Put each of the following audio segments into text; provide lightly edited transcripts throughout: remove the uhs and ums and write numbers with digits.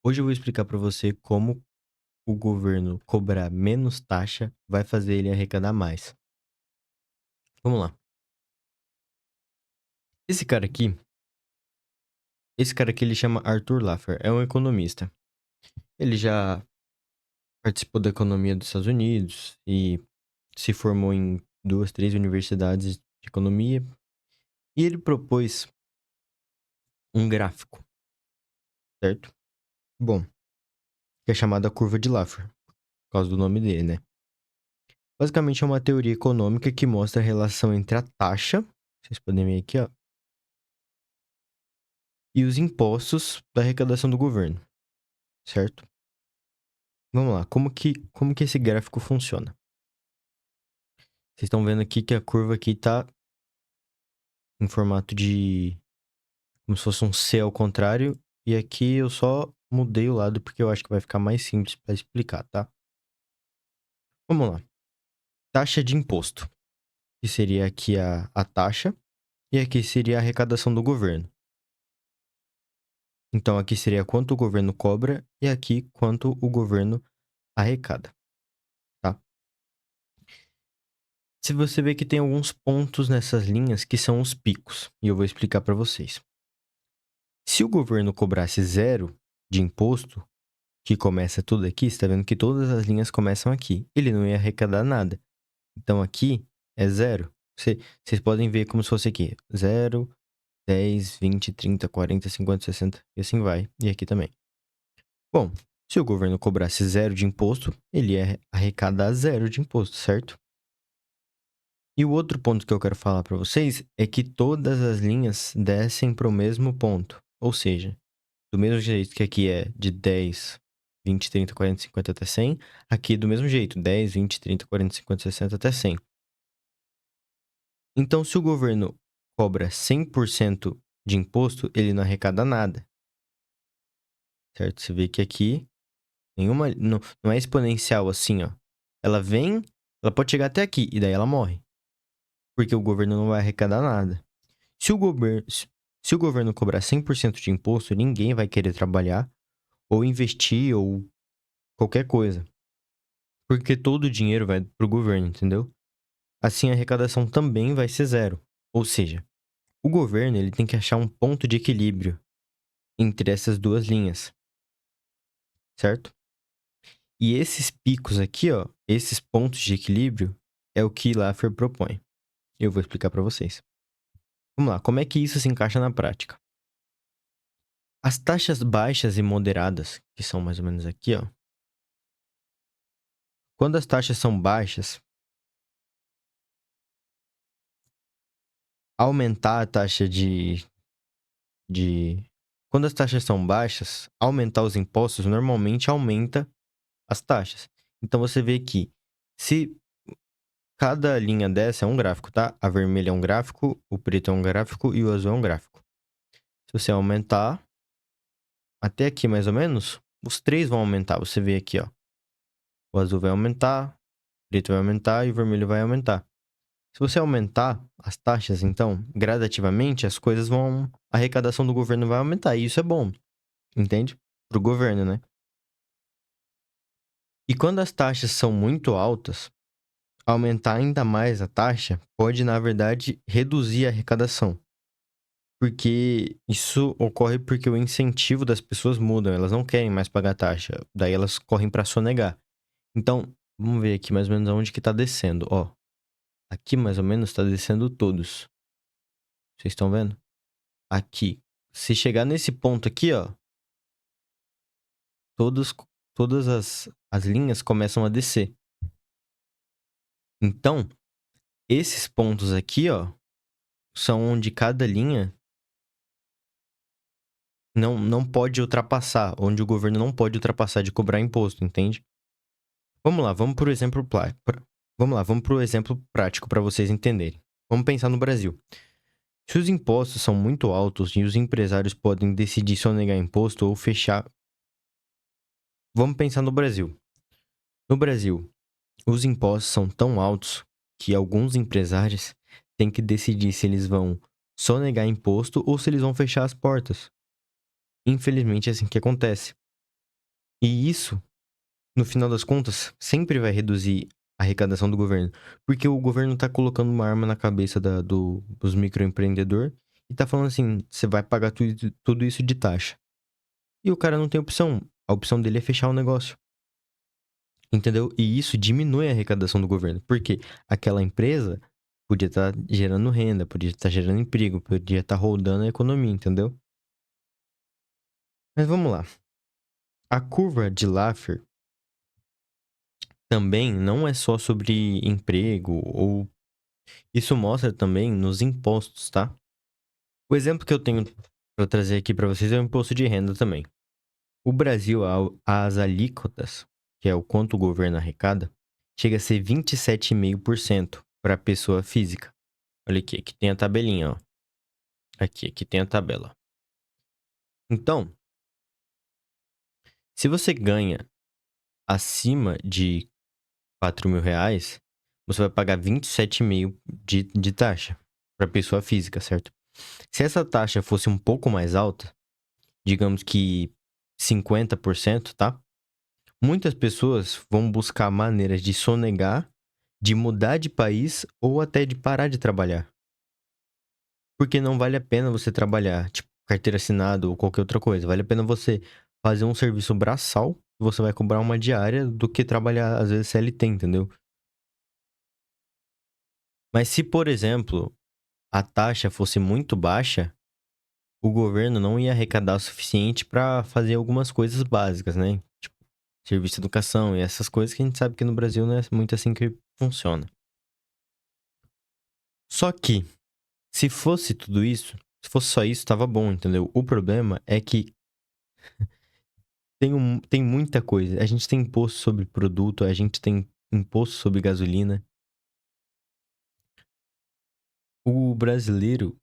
Hoje eu vou explicar para você como o governo cobrar menos taxa vai fazer ele arrecadar mais. Vamos lá. Esse cara aqui, esse cara aqui ele chama Arthur Laffer, é um economista. Ele já participou da economia dos Estados Unidos e se formou em duas, três universidades de economia. E ele propôs um gráfico, certo? Bom, que é chamada curva de Laffer, por causa do nome dele, né? Basicamente é uma teoria econômica que mostra a relação entre a taxa, vocês podem ver aqui, ó, e os impostos da arrecadação do governo, certo? Vamos lá, como que esse gráfico funciona? Vocês estão vendo aqui que a curva aqui está em formato de como se fosse um C ao contrário, e aqui eu só mudei o lado porque eu acho que vai ficar mais simples para explicar, tá? Vamos lá. Taxa de imposto, que seria aqui a taxa, e aqui seria a arrecadação do governo. Então aqui seria quanto o governo cobra e aqui quanto o governo arrecada, tá? Se você vê que tem alguns pontos nessas linhas que são os picos, e eu vou explicar para vocês. Se o governo cobrasse zero de imposto, que começa tudo aqui, você está vendo que todas as linhas começam aqui, ele não ia arrecadar nada. Então aqui é zero. Vocês podem ver como se fosse aqui, 0, 10, 20, 30, 40, 50, 60 e assim vai. E aqui também. Bom, se o governo cobrasse zero de imposto, ele ia arrecadar zero de imposto, certo? E o outro ponto que eu quero falar para vocês é que todas as linhas descem para o mesmo ponto. Ou seja, do mesmo jeito que aqui é de 10, 20, 30, 40, 50 até 100, aqui do mesmo jeito, 10, 20, 30, 40, 50, 60 até 100. Então, se o governo cobra 100% de imposto, ele não arrecada nada, certo? Você vê que aqui não é exponencial assim, ó. Ela vem, ela pode chegar até aqui e daí ela morre, porque o governo não vai arrecadar nada. Se o governo cobrar 100% de imposto, ninguém vai querer trabalhar ou investir ou qualquer coisa. Porque todo o dinheiro vai pro governo, entendeu? Assim, a arrecadação também vai ser zero. Ou seja, o governo ele tem que achar um ponto de equilíbrio entre essas duas linhas, certo? E esses picos aqui, ó, esses pontos de equilíbrio, é o que Laffer propõe. Eu vou explicar para vocês. Vamos lá, como é que isso se encaixa na prática? As taxas baixas e moderadas, que são mais ou menos aqui, ó. Quando as taxas são baixas, aumentar a taxa de... Quando as taxas são baixas, aumentar os impostos normalmente aumenta as taxas. Então, você vê que se cada linha dessa é um gráfico, tá? A vermelha é um gráfico, o preto é um gráfico e o azul é um gráfico. Se você aumentar até aqui mais ou menos, os três vão aumentar. Você vê aqui, ó. O azul vai aumentar, o preto vai aumentar e o vermelho vai aumentar. Se você aumentar as taxas, então, gradativamente, as coisas vão... A arrecadação do governo vai aumentar, e isso é bom, entende? Pro governo, né? E quando as taxas são muito altas, aumentar ainda mais a taxa pode, na verdade, reduzir a arrecadação. Porque isso ocorre porque o incentivo das pessoas muda, elas não querem mais pagar taxa, daí elas correm para sonegar. Então, vamos ver aqui mais ou menos aonde que tá descendo, ó. Aqui mais ou menos tá descendo todos. Vocês estão vendo? Aqui. Se chegar nesse ponto aqui, ó, todos, todas as linhas começam a descer. Então, esses pontos aqui, ó, são onde cada linha não pode ultrapassar, onde o governo não pode ultrapassar de cobrar imposto, entende? Vamos lá, vamos pro exemplo prático para vocês entenderem. Vamos pensar no Brasil. Se os impostos são muito altos e os empresários podem decidir sonegar imposto ou fechar. Vamos pensar no Brasil. No Brasil, os impostos são tão altos que alguns empresários têm que decidir se eles vão sonegar imposto ou se eles vão fechar as portas. Infelizmente, é assim que acontece. E isso, no final das contas, sempre vai reduzir a arrecadação do governo. Porque o governo tá colocando uma arma na cabeça dos microempreendedores e tá falando assim: você vai pagar tudo isso de taxa. E o cara não tem opção. A opção dele é fechar o negócio. Entendeu? E isso diminui a arrecadação do governo. Porque aquela empresa podia estar gerando renda, podia estar gerando emprego, podia estar rodando a economia, entendeu? Mas vamos lá. A curva de Laffer também não é só sobre emprego, ou isso mostra também nos impostos, tá? O exemplo que eu tenho para trazer aqui para vocês é o imposto de renda também. O Brasil, as alíquotas, que é o quanto o governo arrecada, chega a ser 27,5% para pessoa física. Olha aqui tem a tabelinha, ó. Aqui tem a tabela. Então, se você ganha acima de R$ 4.000, você vai pagar 27,5% de taxa para pessoa física, certo? Se essa taxa fosse um pouco mais alta, digamos que 50%, tá? Muitas pessoas vão buscar maneiras de sonegar, de mudar de país ou até de parar de trabalhar. Porque não vale a pena você trabalhar, tipo, carteira assinada ou qualquer outra coisa. Vale a pena você fazer um serviço braçal, você vai cobrar uma diária, do que trabalhar, às vezes, CLT, entendeu? Mas se, por exemplo, a taxa fosse muito baixa, o governo não ia arrecadar o suficiente para fazer algumas coisas básicas, né? Tipo, serviço de educação e essas coisas que a gente sabe que no Brasil não é muito assim que funciona. Só que, se fosse tudo isso, se fosse só isso, tava bom, entendeu? O problema é que tem muita coisa. A gente tem imposto sobre produto, a gente tem imposto sobre gasolina. O brasileiro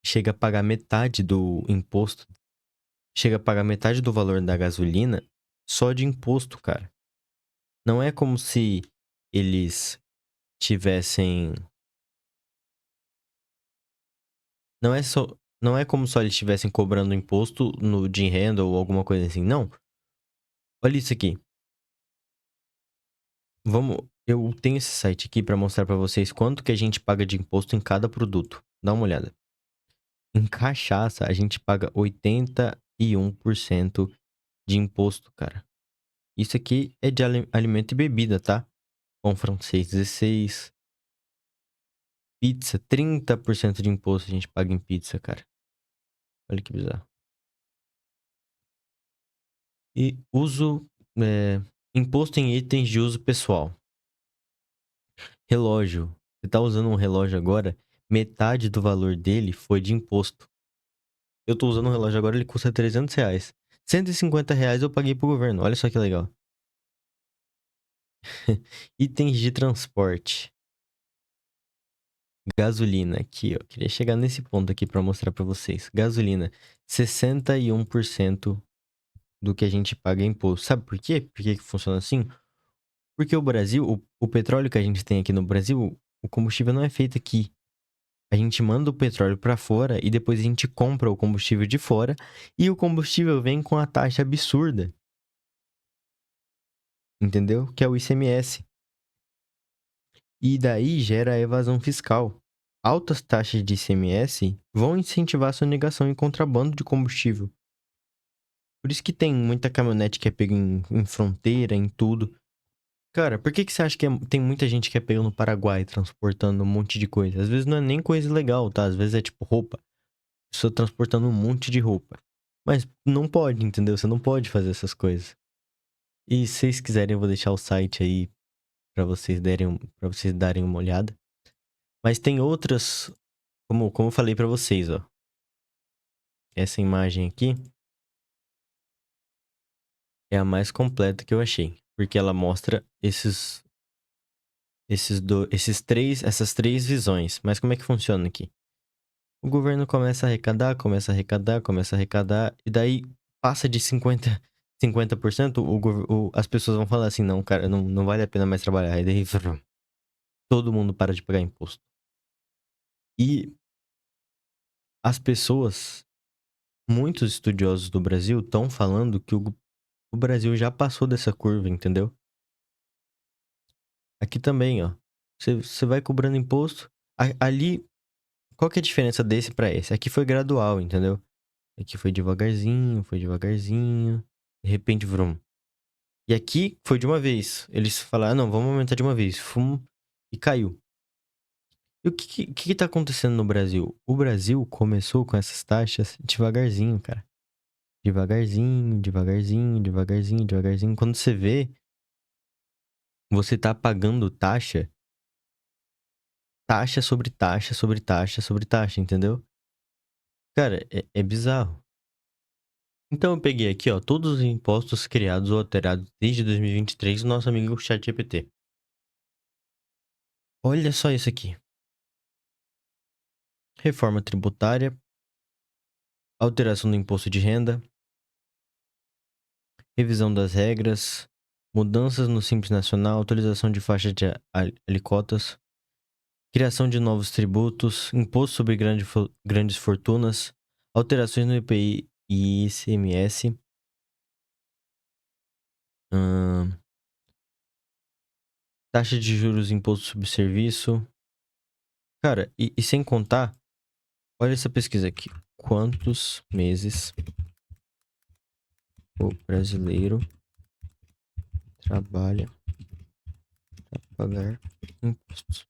chega a pagar metade do imposto, chega a pagar metade do valor da gasolina só de imposto, cara. Não é como se eles tivessem. Não é só. Não é como só eles estivessem cobrando imposto no de renda ou alguma coisa assim. Não. Olha isso aqui. Vamos. Eu tenho esse site aqui pra mostrar pra vocês quanto que a gente paga de imposto em cada produto. Dá uma olhada. Em cachaça, a gente paga 81% de imposto, cara. Isso aqui é de alimento e bebida, tá? Pão francês, 16%. Pizza, 30% de imposto a gente paga em pizza, cara. Olha que bizarro. E imposto em itens de uso pessoal. Relógio. Você tá usando um relógio agora, metade do valor dele foi de imposto. Eu tô usando um relógio agora, ele custa R$ 300. R$ 150 eu paguei pro governo. Olha só que legal. Itens de transporte. Gasolina, aqui, ó. Queria chegar nesse ponto aqui pra mostrar pra vocês. Gasolina, 61% do que a gente paga em imposto. Sabe por quê? Por que que funciona assim? Porque o Brasil, o petróleo que a gente tem aqui no Brasil, o combustível não é feito aqui. A gente manda o petróleo pra fora e depois a gente compra o combustível de fora e o combustível vem com a taxa absurda, entendeu? Que é o ICMS. E daí gera a evasão fiscal. Altas taxas de ICMS vão incentivar a sonegação e contrabando de combustível. Por isso que tem muita caminhonete que é pega em fronteira, em tudo. Cara, por que que você acha que tem muita gente que é pega no Paraguai transportando um monte de coisa? Às vezes não é nem coisa legal, tá? Às vezes é tipo roupa. Pessoa transportando um monte de roupa. Mas não pode, entendeu? Você não pode fazer essas coisas. E se vocês quiserem, eu vou deixar o site aí para vocês darem uma olhada. Mas tem outras, como eu falei pra vocês, ó. Essa imagem aqui é a mais completa que eu achei, porque ela mostra essas três visões. Mas como é que funciona aqui? O governo começa a arrecadar, começa a arrecadar, começa a arrecadar, e daí passa de 50%, as pessoas vão falar assim, não, cara, não vale a pena mais trabalhar. E daí todo mundo para de pagar imposto. E as pessoas, muitos estudiosos do Brasil, estão falando que O Brasil já passou dessa curva, entendeu? Aqui também, ó. Você vai cobrando imposto. Ali, qual que é a diferença desse pra esse? Aqui foi gradual, entendeu? Aqui foi devagarzinho, foi devagarzinho. De repente, vrum. E aqui foi de uma vez. Eles falaram, não, vamos aumentar de uma vez. Fum, e caiu. E o que tá acontecendo no Brasil? O Brasil começou com essas taxas devagarzinho, cara. Devagarzinho, devagarzinho, devagarzinho, devagarzinho. Quando você vê, você tá pagando taxa sobre taxa sobre taxa sobre taxa, entendeu? Cara, é bizarro. Então eu peguei aqui, ó, todos os impostos criados ou alterados desde 2023 do nosso amigo ChatGPT. Olha só isso aqui. Reforma tributária, alteração do imposto de renda, revisão das regras, mudanças no Simples Nacional, atualização de faixa de alíquotas, criação de novos tributos, imposto sobre grandes fortunas, alterações no IPI e ICMS, taxa de juros, imposto sobre serviço. Cara, e sem contar, olha essa pesquisa aqui. Quantos meses o brasileiro trabalha para pagar impostos?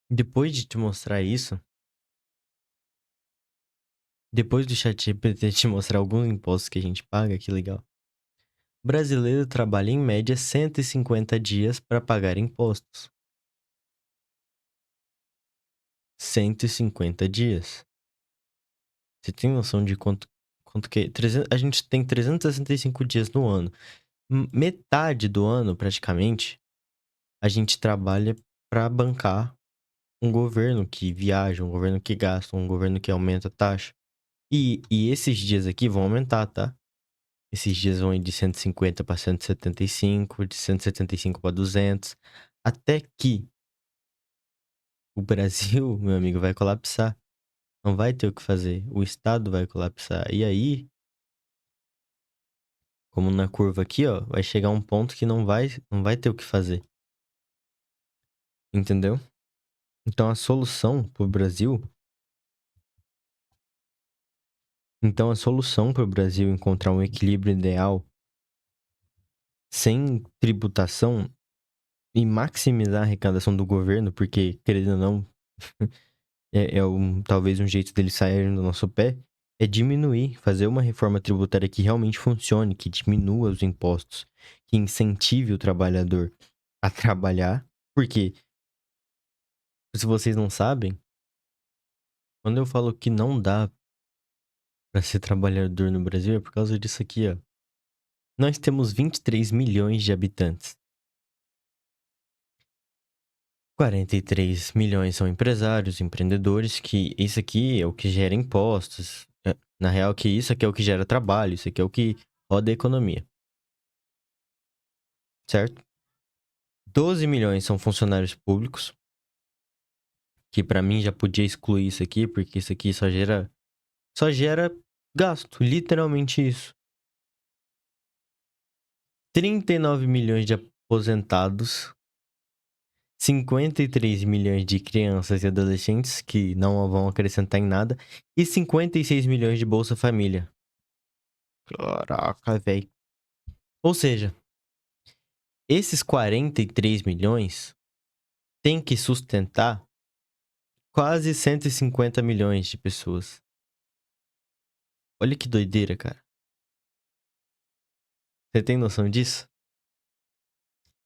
Depois de te mostrar isso, depois do ChatGPT te mostrar alguns impostos que a gente paga, que legal. O brasileiro trabalha em média 150 dias para pagar impostos. 150 dias. Você tem noção de quanto que é? A gente tem 365 dias no ano. Metade do ano, praticamente, a gente trabalha para bancar um governo que viaja, um governo que gasta, um governo que aumenta a taxa. E esses dias aqui vão aumentar, tá? Esses dias vão ir de 150 para 175, de 175 para 200, até que o Brasil, meu amigo, vai colapsar. Não vai ter o que fazer. O Estado vai colapsar. E aí, como na curva aqui, ó, vai chegar um ponto que não vai ter o que fazer. Entendeu? Então a solução pro Brasil. Então a solução para o Brasil encontrar um equilíbrio ideal sem tributação e maximizar a arrecadação do governo, porque, querendo ou não, talvez um jeito dele sair do nosso pé, é diminuir, fazer uma reforma tributária que realmente funcione, que diminua os impostos, que incentive o trabalhador a trabalhar, porque, se vocês não sabem, quando eu falo que não dá para ser trabalhador no Brasil, é por causa disso aqui, ó. Nós temos 23 milhões de habitantes. 43 milhões são empresários, empreendedores, que isso aqui é o que gera impostos. Na real, que isso aqui é o que gera trabalho, isso aqui é o que roda a economia. Certo? 12 milhões são funcionários públicos, que pra mim já podia excluir isso aqui, porque isso aqui só gera gasto, literalmente isso. 39 milhões de aposentados, 53 milhões de crianças e adolescentes que não vão acrescentar em nada e 56 milhões de Bolsa Família. Caraca, velho. Ou seja, esses 43 milhões têm que sustentar quase 150 milhões de pessoas. Olha que doideira, cara. Você tem noção disso?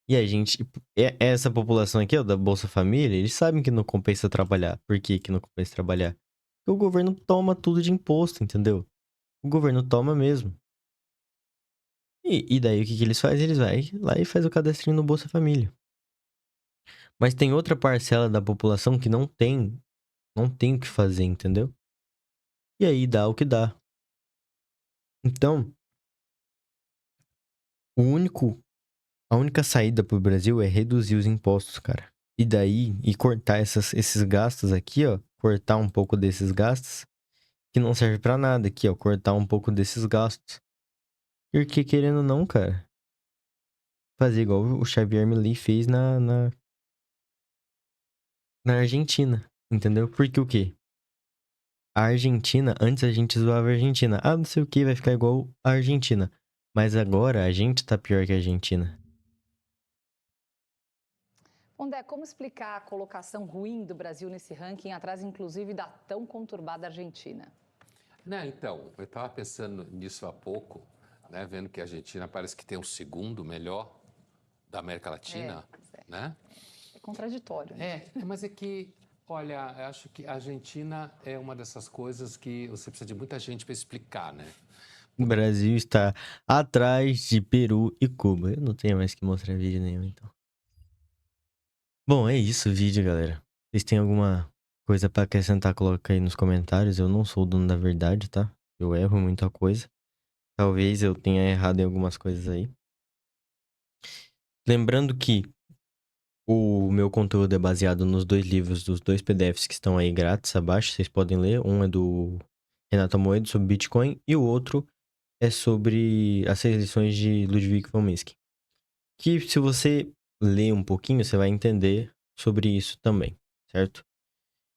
E a gente, essa população aqui, ó, da Bolsa Família, eles sabem que não compensa trabalhar. Por que que não compensa trabalhar? Porque o governo toma tudo de imposto, entendeu? O governo toma mesmo. E daí o que que eles fazem? Eles vão lá e faz o cadastrinho no Bolsa Família. Mas tem outra parcela da população que não tem o que fazer, entendeu? E aí dá o que dá. Então, a única saída pro Brasil é reduzir os impostos, cara. E daí, cortar esses gastos aqui, ó. Cortar um pouco desses gastos que não serve pra nada aqui, ó. Cortar um pouco desses gastos. Porque, querendo ou não, cara, fazer igual o Xavier Milei fez na Argentina, entendeu? Porque o quê? A Argentina, antes a gente zoava a Argentina. Ah, não sei o que, vai ficar igual a Argentina. Mas agora a gente tá pior que a Argentina. Pondé, como explicar a colocação ruim do Brasil nesse ranking, atrás inclusive da tão conturbada Argentina? Não, então, eu estava pensando nisso há pouco, né, vendo que a Argentina parece que tem o segundo melhor da América Latina, né? É contraditório, né? Mas é que, olha, eu acho que a Argentina é uma dessas coisas que você precisa de muita gente para explicar, né? O Brasil está atrás de Peru e Cuba. Eu não tenho mais que mostrar vídeo nenhum, então. Bom, é isso o vídeo, galera. Vocês têm alguma coisa pra acrescentar, coloca aí nos comentários. Eu não sou o dono da verdade, tá? Eu erro muita coisa. Talvez eu tenha errado em algumas coisas aí. Lembrando que o meu conteúdo é baseado nos 2 livros dos 2 PDFs que estão aí grátis abaixo. Vocês podem ler. Um é do Renato Amoedo sobre Bitcoin e o outro é sobre as 6 lições de Ludwig von Mises. Que se você ler um pouquinho, você vai entender sobre isso também, certo?